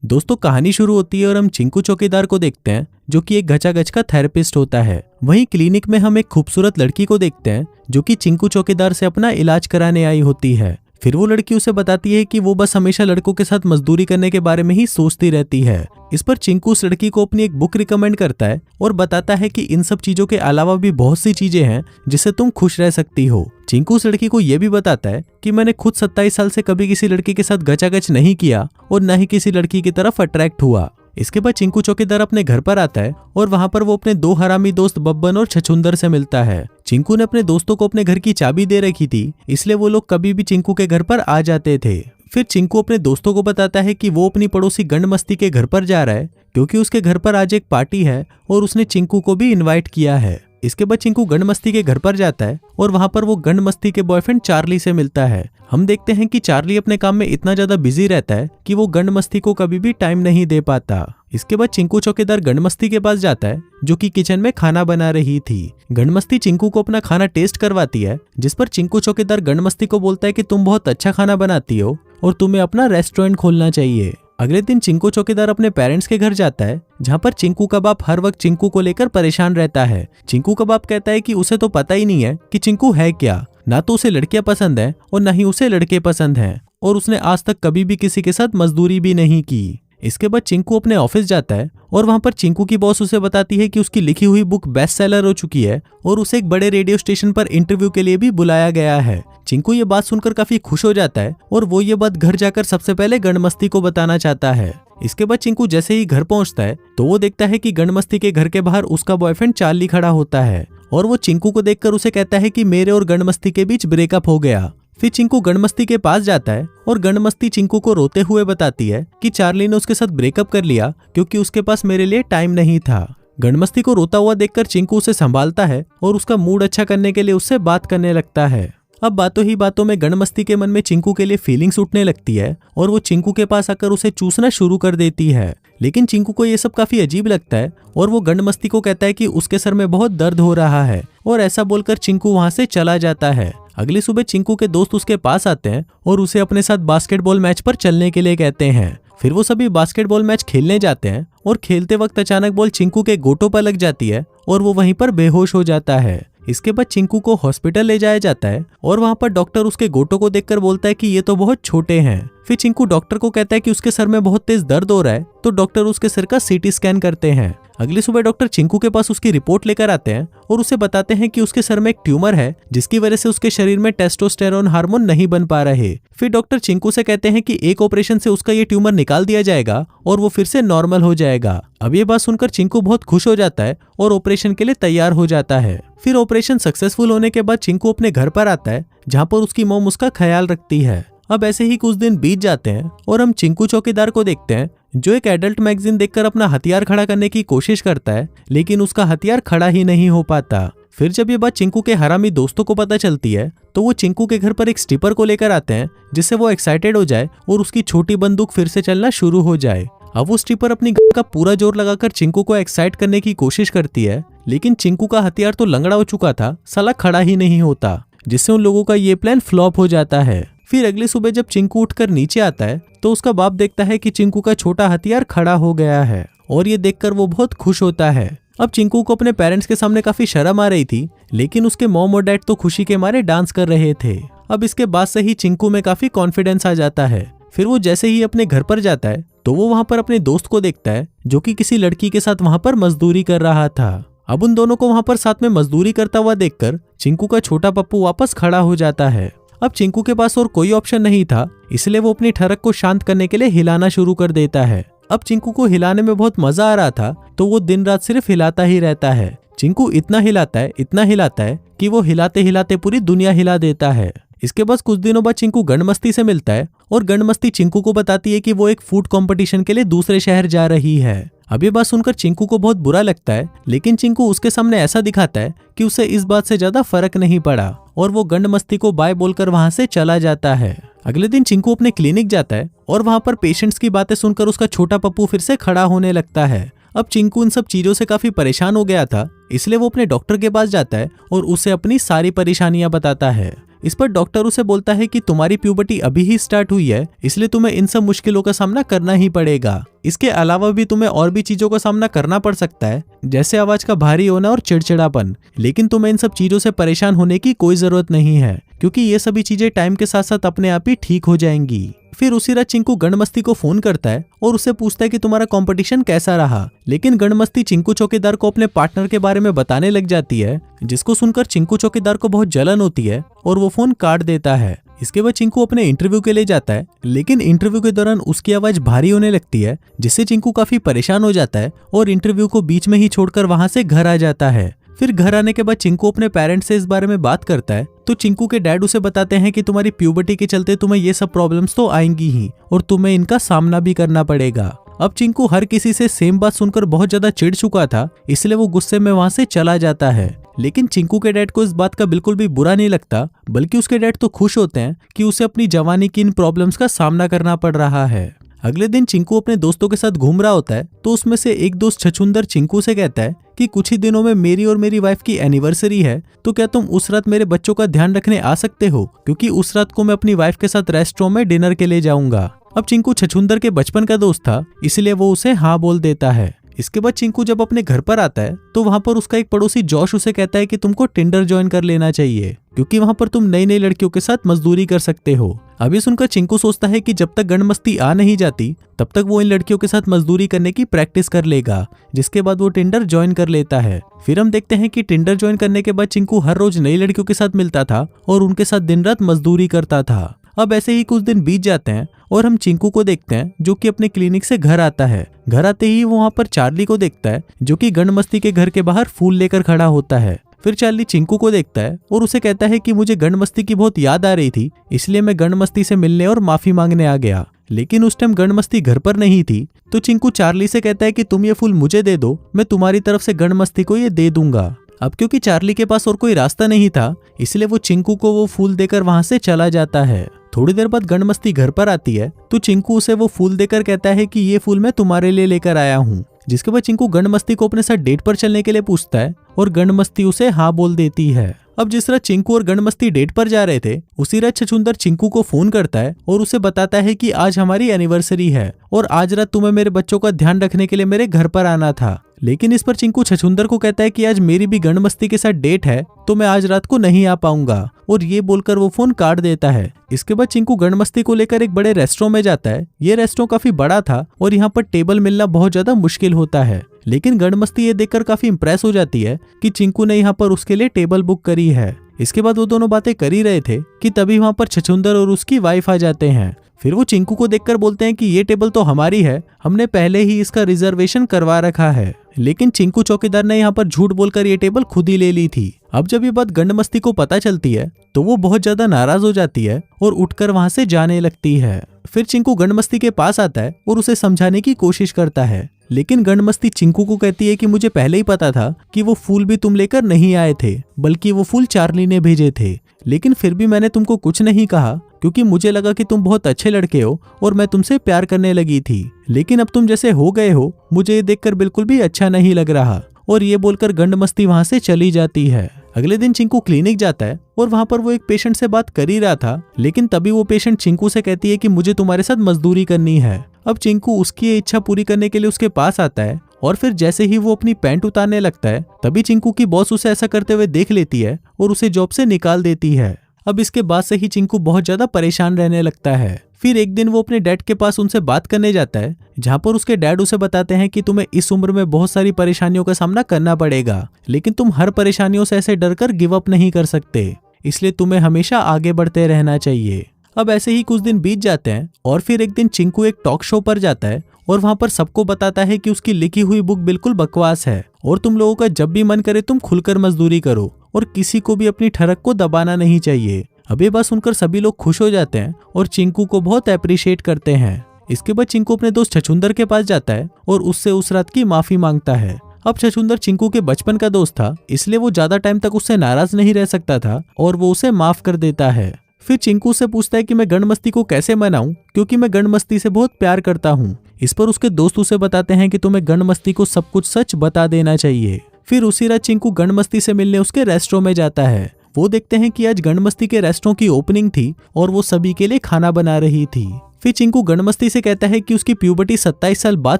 दोस्तों कहानी शुरू होती है और हम चिंकू चौकीदार को देखते हैं जो कि एक घचाघच का थेरेपिस्ट होता है। वहीं क्लिनिक में हम एक खूबसूरत लड़की को देखते हैं जो कि चिंकू चौकीदार से अपना इलाज कराने आई होती है। फिर वो लड़की उसे बताती है कि वो बस हमेशा लड़कों के साथ मजदूरी करने के बारे में ही सोचती रहती है। इस पर चिंकू उस लड़की को अपनी एक बुक रिकमेंड करता है और बताता है कि इन सब चीजों के अलावा भी बहुत सी चीजें हैं जिससे तुम खुश रह सकती हो। चिंकू उस लड़की को यह भी बताता है कि मैंने खुद 27 साल से कभी किसी लड़की के साथ गचागच नहीं किया और न ही किसी लड़की की तरफ अट्रैक्ट हुआ। इसके बाद चिंकू चौकीदार अपने घर पर आता है और वहां पर वो अपने दो हरामी दोस्त बब्बन और छछुंदर से मिलता है। चिंकू ने अपने दोस्तों को अपने घर की चाबी दे रखी थी, इसलिए वो लोग कभी भी चिंकू के घर पर आ जाते थे। फिर चिंकू अपने दोस्तों को बताता है कि वो अपनी पड़ोसी गंडमस्ती के घर पर जा रहा है क्योंकि उसके घर पर आज एक पार्टी है और उसने चिंकू को भी इन्वाइट किया है। इसके बाद चिंकू गंडमस्ती के घर पर जाता है और वहां पर वो गंडमस्ती के बॉयफ्रेंड चार्ली से मिलता है। हम देखते हैं कि चार्ली अपने काम में इतना ज्यादा बिजी रहता है कि वो गंडमस्ती को कभी भी टाइम नहीं दे पाता। इसके बाद चिंकू चौकीदार गंडमस्ती के पास जाता है जो कि किचन में खाना बना रही थी। गंडमस्ती चिंकू को अपना खाना टेस्ट करवाती है, जिस पर चिंकू चौकीदार गंडमस्ती को बोलता है कि तुम बहुत अच्छा खाना बनाती हो और तुम्हें अपना रेस्टोरेंट खोलना चाहिए। अगले दिन चिंकू चौकीदार अपने पेरेंट्स के घर जाता है जहाँ पर चिंकू का बाप हर वक्त चिंकू को लेकर परेशान रहता है। चिंकू का बाप कहता है कि उसे तो पता ही नहीं है कि चिंकू है क्या, ना तो उसे लड़कियां पसंद है और ना ही उसे लड़के पसंद हैं और उसने आज तक कभी भी किसी के साथ मजदूरी भी नहीं की। इसके बाद चिंकू अपने ऑफिस जाता है और वहां पर चिंकू की बॉस उसे बताती है कि उसकी लिखी हुई बुक बेस्ट सेलर हो चुकी है और उसे एक बड़े रेडियो स्टेशन पर इंटरव्यू के लिए भी बुलाया गया है। चिंकू ये बात सुनकर काफी खुश हो जाता है और वो ये बात घर जाकर सबसे पहले गंडमस्ती को बताना चाहता है। इसके बाद चिंकू जैसे ही घर पहुंचता है तो वो देखता है कि गंडमस्ती के घर के बाहर उसका बॉयफ्रेंड चार्ली खड़ा होता है और वो चिंकू को देखकर उसे कहता है कि मेरे और गंडमस्ती के बीच ब्रेकअप हो गया। फिर चिंकू गंडमस्ती के पास जाता है और गंडमस्ती चिंकू को रोते हुए बताती है कि चार्ली ने उसके साथ ब्रेकअप कर लिया क्योंकि उसके पास मेरे लिए टाइम नहीं था। गंडमस्ती को रोता हुआ देखकर चिंकू उसे संभालता है और उसका मूड अच्छा करने के लिए उससे बात करने लगता है। अब बातों ही बातों में गंडमस्ती के मन में चिंकू के लिए फीलिंग्स उठने लगती है और वो चिंकू के पास आकर उसे चूसना शुरू कर देती है। लेकिन चिंकू को ये सब काफी अजीब लगता है और वो गंडमस्ती को कहता है कि उसके सर में बहुत दर्द हो रहा है और ऐसा बोलकर चिंकू वहां से चला जाता है। अगली सुबह चिंकू के दोस्त उसके पास आते हैं और उसे अपने साथ बास्केटबॉल मैच पर चलने के लिए कहते हैं। फिर वो सभी बास्केटबॉल मैच खेलने जाते हैं और खेलते वक्त अचानक बॉल चिंकू के गोटों पर लग जाती है और वो वहीं पर बेहोश हो जाता है। इसके बाद चिंकू को हॉस्पिटल ले जाया जाता है और वहां पर डॉक्टर उसके गोटों को देखकर बोलता है कि ये तो बहुत छोटे हैं। फिर चिंकू डॉक्टर को कहता है कि उसके सर में बहुत तेज दर्द हो रहा है, तो डॉक्टर उसके सिर का सीटी स्कैन करते हैं। अगली सुबह डॉक्टर चिंकू के पास उसकी रिपोर्ट लेकर आते हैं और उसे बताते हैं कि उसके सर में एक ट्यूमर है जिसकी वजह से उसके शरीर में टेस्टोस्टेरोन हार्मोन नहीं बन पा रहे। फिर डॉक्टर चिंकू से कहते हैं कि एक ऑपरेशन से उसका ये ट्यूमर निकाल दिया जाएगा और वो फिर से नॉर्मल हो जाएगा। अब ये बात सुनकर चिंकू बहुत खुश हो जाता है और ऑपरेशन के लिए तैयार हो जाता है। फिर ऑपरेशन सक्सेसफुल होने के बाद चिंकू अपने घर पर आता है जहाँ पर उसकी मॉम उसका ख्याल रखती है। अब ऐसे ही कुछ दिन बीत जाते हैं और हम चिंकू चौकीदार को देखते हैं जो एक एडल्ट मैगजीन देखकर अपना हथियार खड़ा करने की कोशिश करता है, लेकिन उसका हथियार खड़ा ही नहीं हो पाता। फिर जब ये बात चिंकू के हरामी दोस्तों को पता चलती है तो वो चिंकू के घर पर एक स्टिपर को लेकर आते हैं जिससे वो एक्साइटेड हो जाए और उसकी छोटी बंदूक फिर से चलना शुरू हो जाए। अब वो स्टिपर अपनी गन का पूरा जोर लगाकर चिंकू को एक्साइट करने की कोशिश करती है, लेकिन चिंकू का हथियार तो लंगड़ा हो चुका था, साला खड़ा ही नहीं होता, जिससे उन लोगों का ये प्लान फ्लॉप हो जाता है। फिर अगली सुबह जब चिंकू उठकर नीचे आता है तो उसका बाप देखता है कि चिंकू का छोटा हथियार खड़ा हो गया है और ये देखकर वो बहुत खुश होता है। अब चिंकू को अपने पेरेंट्स के सामने काफी शर्म आ रही थी, लेकिन उसके मॉम और डैड तो खुशी के मारे डांस कर रहे थे। अब इसके बाद से ही चिंकू में काफी कॉन्फिडेंस आ जाता है। फिर वो जैसे ही अपने घर पर जाता है तो वो वहां पर अपने दोस्त को देखता है जो कि किसी लड़की के साथ वहां पर मजदूरी कर रहा था। अब उन दोनों को वहां पर साथ में मजदूरी करता हुआ देखकर चिंकू का छोटा पप्पू वापस खड़ा हो जाता है। अब चिंकू के पास और कोई ऑप्शन नहीं था, इसलिए वो अपनी ठरक को शांत करने के लिए हिलाना शुरू कर देता है। अब चिंकू को हिलाने में बहुत मजा आ रहा था, तो वो दिन रात सिर्फ हिलाता ही रहता है। चिंकू इतना हिलाता है कि वो हिलाते हिलाते पूरी दुनिया हिला देता है। इसके बाद कुछ दिनों बाद चिंकू गंडमस्ती से मिलता है और गंडमस्ती चिंकू को बताती है कि वो एक फूड कंपटीशन के लिए दूसरे शहर जा रही है। अब ये बात सुनकर चिंकू को बहुत बुरा लगता है, लेकिन चिंकू उसके सामने ऐसा दिखाता है कि उसे इस बात से ज्यादा फर्क नहीं पड़ा और वो गंडमस्ती को बाय बोलकर वहां से चला जाता है। अगले दिन चिंकू अपने क्लिनिक जाता है और वहां पर पेशेंट्स की बातें सुनकर उसका छोटा पप्पू फिर से खड़ा होने लगता है। अब चिंकू इन सब चीजों से काफी परेशान हो गया था, इसलिए वो अपने डॉक्टर के पास जाता है और उसे अपनी सारी परेशानियां बताता है। इस पर डॉक्टर उसे बोलता है कि तुम्हारी प्यूबर्टी अभी ही स्टार्ट हुई है, इसलिए तुम्हें इन सब मुश्किलों का सामना करना ही पड़ेगा। इसके अलावा भी तुम्हें और भी चीजों का सामना करना पड़ सकता है, जैसे आवाज का भारी होना और चिड़चिड़ापन। लेकिन तुम्हें इन सब चीजों से परेशान होने की कोई जरूरत नहीं है, क्योंकि ये सभी चीजें टाइम के साथ साथ अपने आप ही ठीक हो जाएंगी। फिर उसी रात चिंकू गणमस्ती को फोन करता है और उससे पूछता है कि तुम्हारा कंपटीशन कैसा रहा। लेकिन गणमस्ती चिंकू चौकीदार को अपने पार्टनर के बारे में बताने लग जाती है, जिसको सुनकर चिंकू चौकीदार को बहुत जलन होती है और वो फोन काट देता है। इसके बाद चिंकू अपने इंटरव्यू के लिए जाता है, लेकिन इंटरव्यू के दौरान उसकी आवाज भारी होने लगती है, जिससे चिंकू काफी परेशान हो जाता है और इंटरव्यू को बीच में ही छोड़कर वहां से घर आ जाता है। फिर घर आने के बाद चिंकू अपने पेरेंट्स से इस बारे में बात करता है, तो चिंकू के डैड उसे बताते हैं कि तुम्हारी प्यूबर्टी के चलते तुम्हें ये सब प्रॉब्लम्स तो आएंगी ही और तुम्हें इनका सामना भी करना पड़ेगा। अब चिंकू हर किसी से सेम बात सुनकर बहुत ज्यादा चिढ़ चुका था, इसलिए वो गुस्से में वहां से चला जाता है। लेकिन चिंकू के डैड को इस बात का बिल्कुल भी बुरा नहीं लगता, बल्कि उसके डैड तो खुश होते हैं कि उसे अपनी जवानी की इन प्रॉब्लम्स का सामना करना पड़ रहा है। अगले दिन चिंकू अपने दोस्तों के साथ घूम रहा होता है, तो उसमें से एक दोस्त छछूंदर चिंकू से कहता है कि कुछ ही दिनों में मेरी और मेरी वाइफ की एनिवर्सरी है, तो क्या तुम उस रात मेरे बच्चों का ध्यान रखने आ सकते हो, क्योंकि उस रात को मैं अपनी वाइफ के साथ रेस्टोरेंट में डिनर के लिए जाऊंगा। अब चिंकू छछूंदर के बचपन का दोस्त था, इसलिए वो उसे हाँ बोल देता है। इसके बाद चिंकू जब अपने घर पर आता है, तो वहां पर उसका एक पड़ोसी जॉश उसे कहता है कि तुमको टिंडर ज्वाइन कर लेना चाहिए, क्योंकि वहां पर तुम नई नई लड़कियों के साथ मजदूरी कर सकते हो। अभी सुनकर चिंकू सोचता है कि जब तक गणमस्ती आ नहीं जाती तब तक वो इन लड़कियों के साथ मजदूरी करने की प्रैक्टिस कर लेगा, जिसके बाद वो टिंडर ज्वाइन कर लेता है। फिर हम देखते हैं कि टिंडर ज्वाइन करने के बाद चिंकू हर रोज नई लड़कियों के साथ मिलता था और उनके साथ दिन रात मजदूरी करता था। अब ऐसे ही कुछ दिन बीत जाते हैं और हम चिंकू को देखते हैं, जो कि अपने क्लिनिक से घर आता है। घर आते ही वो वहाँ पर चार्ली को देखता है, जो कि गणमस्ती के घर के बाहर फूल लेकर खड़ा होता है। फिर चार्ली चिंकू को देखता है और उसे कहता है कि मुझे गणमस्ती की बहुत याद आ रही थी, इसलिए मैं गणमस्ती से मिलने और माफी मांगने आ गया। लेकिन उस टाइम गणमस्ती घर पर नहीं थी, तो चिंकू चार्ली से कहता है कि तुम ये फूल मुझे दे दो, मैं तुम्हारी तरफ से गणमस्ती को ये दे दूंगा। अब क्योंकि चार्ली के पास और कोई रास्ता नहीं था, इसलिए वो चिंकू को वो फूल देकर वहां से चला जाता है। थोड़ी देर बाद गणमस्ती घर पर आती है, तो चिंकू उसे वो फूल देकर कहता है कि ये फूल मैं तुम्हारे लिए लेकर आया हूँ। जिसके बाद चिंकू गणमस्ती को अपने साथ डेट पर चलने के लिए पूछता है और गणमस्ती उसे हाँ बोल देती है। अब जिस रात चिंकू और गणमस्ती डेट पर जा रहे थे, उसी रात छछूंदर चिंकू को फोन करता है और उसे बताता है कि आज हमारी एनिवर्सरी है और आज रात तुम्हें मेरे बच्चों का ध्यान रखने के लिए मेरे घर पर आना था। लेकिन इस पर चिंकू छछूंदर को कहता है कि आज मेरी भी गणमस्ती के साथ डेट है, तो मैं आज रात को नहीं आ पाऊंगा, और ये बोलकर वो फोन काट देता है। इसके बाद चिंकू गणमस्ती को लेकर एक बड़े रेस्टोरेंट में जाता है। ये रेस्टोरेंट काफी बड़ा था और यहाँ पर टेबल मिलना बहुत ज्यादा मुश्किल होता है। लेकिन गणमस्ती ये देखकर काफी इंप्रेस हो जाती है कि चिंकू ने यहाँ पर उसके लिए टेबल बुक करी है। इसके बाद वो दोनों बातें कर ही रहे थे कि तभी वहाँ पर छछूंदर और उसकी वाइफ आ जाते हैं। फिर वो चिंकू को देखकर बोलते हैं कि ये टेबल तो हमारी है, हमने पहले ही इसका रिजर्वेशन करवा रखा है। लेकिन चिंकू चौकीदार ने यहाँ पर झूठ बोलकर ये टेबल खुद ही ले ली थी। अब जब ये बात गणमस्ती को पता चलती है, तो वो बहुत ज्यादा नाराज हो जाती है और उठकर वहां से जाने लगती है। फिर चिंकू गणमस्ती के पास आता है और उसे समझाने की कोशिश करता है, लेकिन गणमस्ती चिंकू को कहती है कि मुझे पहले ही पता था कि वो फूल भी तुम लेकर नहीं आए थे, बल्कि वो फूल चार्ली ने भेजे थे। लेकिन फिर भी मैंने तुमको कुछ नहीं कहा, क्योंकि मुझे लगा कि तुम बहुत अच्छे लड़के हो और मैं तुमसे प्यार करने लगी थी। लेकिन अब तुम जैसे हो गए हो, मुझे ये देखकर बिल्कुल भी अच्छा नहीं लग रहा। और ये बोलकर गणमस्ती वहां से चली जाती है। अगले दिन चिंकू क्लिनिक जाता है और वहां पर वो एक पेशेंट से बात कर ही रहा था, लेकिन तभी वो पेशेंट चिंकू से कहती है कि मुझे तुम्हारे साथ मजदूरी करनी है। अब चिंकू उसकी ये इच्छा पूरी करने के लिए उसके पास आता है और फिर जैसे ही वो अपनी पैंट उतारने लगता है, तभी चिंकू की बॉस उसे ऐसा करते हुए देख लेती है और उसे जॉब से निकाल देती है। अब इसके बाद से ही चिंकू बहुत ज्यादा परेशान रहने लगता है। फिर एक दिन वो अपने डैड के पास उनसे बात करने जाता है, जहाँ पर उसके डैड उसे बताते हैं कि तुम्हें इस उम्र में बहुत सारी परेशानियों का सामना करना पड़ेगा, लेकिन तुम हर परेशानियों से ऐसे डरकर गिव अप नहीं कर सकते, इसलिए तुम्हें हमेशा आगे बढ़ते रहना चाहिए। अब ऐसे ही कुछ दिन बीत जाते हैं और फिर एक दिन चिंकू एक टॉक शो पर जाता है और वहां पर सबको बताता है कि उसकी लिखी हुई बुक बिल्कुल बकवास है और तुम लोगों का जब भी मन करे तुम खुलकर मजदूरी करो और किसी को भी अपनी ठरक को दबाना नहीं चाहिए। अब ये बात सुनकर सभी लोग खुश हो जाते हैं और चिंकू को बहुत अप्रिशिएट करते हैं। इसके बाद चिंकू अपने दोस्त छछूंदर के पास जाता है और उससे उस रात की माफी मांगता है। अब छछूंदर चिंकू के बचपन का दोस्त था, इसलिए वो ज्यादा टाइम तक उससे नाराज नहीं रह सकता था और वो उसे माफ कर देता है। फिर चिंकू से पूछता है कि मैं गणमस्ती को कैसे मनाऊं, क्योंकि मैं गणमस्ती से बहुत प्यार करता हूँ। इस पर उसके दोस्त उसे बताते हैं कि तुम्हें गणमस्ती को सब कुछ सच बता देना चाहिए। फिर उसी रात चिंकू गणमस्ती से मिलने उसके रेस्टोरेंट में जाता है। वो देखते हैं कि आज गणमस्ती के रेस्टोरेंट की ओपनिंग थी और वो सभी के लिए खाना बना रही थी। फिर चिंकू गणमस्ती से कहता है कि उसकी प्यूबर्टी 27 साल बाद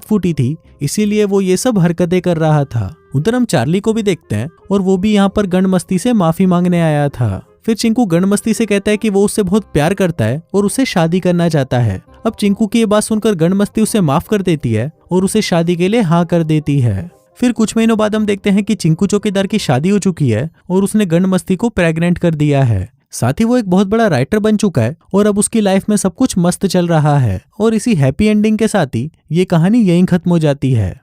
फूटी थी, इसीलिए वो ये सब हरकतें कर रहा था। उधर हम चार्ली को भी देखते हैं और वो भी यहाँ पर गणमस्ती से माफी मांगने आया था। फिर चिंकू गणमस्ती से कहता है कि वो उससे बहुत प्यार करता है और उससे शादी करना चाहता है। अब चिंकू की ये बात सुनकर गणमस्ती उसे माफ कर देती है और उसे शादी के लिए हाँ कर देती है। फिर कुछ महीनों बाद हम देखते हैं कि चिंकू चौकीदार की शादी हो चुकी है और उसने गणमस्ती को प्रेग्नेंट कर दिया है। साथ ही वो एक बहुत बड़ा राइटर बन चुका है और अब उसकी लाइफ में सब कुछ मस्त चल रहा है। और इसी हैप्पी एंडिंग के साथ ही ये कहानी यहीं खत्म हो जाती है।